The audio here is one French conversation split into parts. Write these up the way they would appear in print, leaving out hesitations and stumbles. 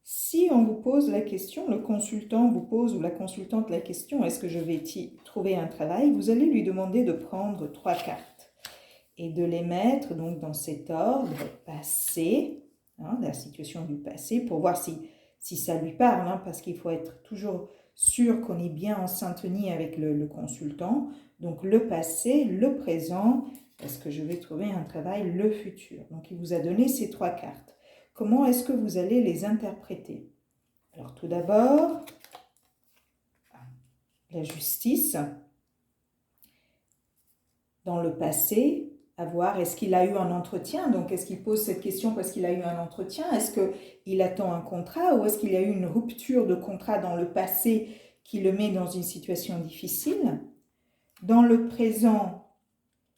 Si on vous pose la question, le consultant vous pose ou la consultante la question, est-ce que je vais trouver un travail? Vous allez lui demander de prendre 3 cartes et de les mettre donc dans cet ordre passé, la situation du passé, pour voir si ça lui parle, parce qu'il faut être toujours sûr qu'on est bien en syntonie avec le consultant. Donc le passé, le présent, est-ce que je vais trouver un travail, le futur. Donc il vous a donné ces 3 cartes. Comment est-ce que vous allez les interpréter? Alors tout d'abord, la justice. Dans le passé, à voir est-ce qu'il a eu un entretien, donc est-ce qu'il pose cette question parce qu'il a eu un entretien, est-ce qu'il attend un contrat ou est-ce qu'il y a eu une rupture de contrat dans le passé qui le met dans une situation difficile. Dans le présent,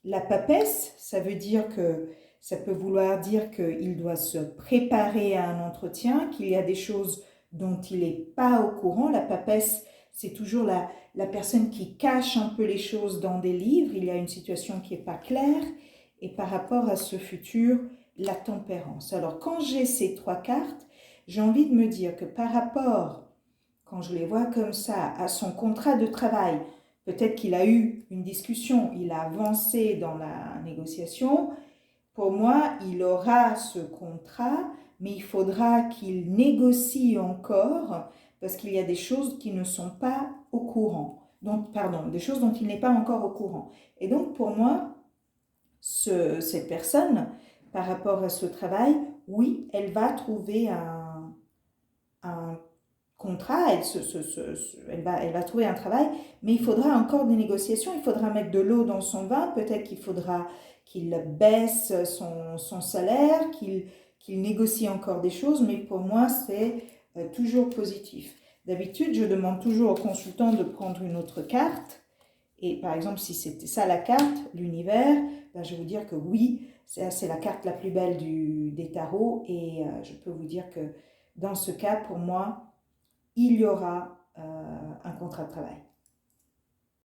la papesse, ça veut dire que ça peut vouloir dire qu'il doit se préparer à un entretien, qu'il y a des choses dont il n'est pas au courant. La papesse, c'est toujours la personne qui cache un peu les choses dans des livres. Il y a une situation qui n'est pas claire. Et par rapport à ce futur, la tempérance. Alors, quand j'ai ces 3 cartes, j'ai envie de me dire que par rapport, quand je les vois comme ça, à son contrat de travail, peut-être qu'il a eu une discussion, il a avancé dans la négociation. Pour moi, il aura ce contrat, mais il faudra qu'il négocie encore parce qu'il y a des choses qui ne sont pas au courant. Donc, des choses dont il n'est pas encore au courant. Et donc, pour moi, cette personne, par rapport à ce travail, oui, elle va trouver un contrat, elle va trouver un travail, mais il faudra encore des négociations, il faudra mettre de l'eau dans son vin, peut-être qu'il faudra qu'il baisse son salaire, qu'il négocie encore des choses, mais pour moi, c'est toujours positif. D'habitude, je demande toujours au consultant de prendre une autre carte, et par exemple, si c'était ça la carte, l'univers, je vais vous dire que oui, c'est la carte la plus belle des tarots, et je peux vous dire que dans ce cas, pour moi, il y aura un contrat de travail.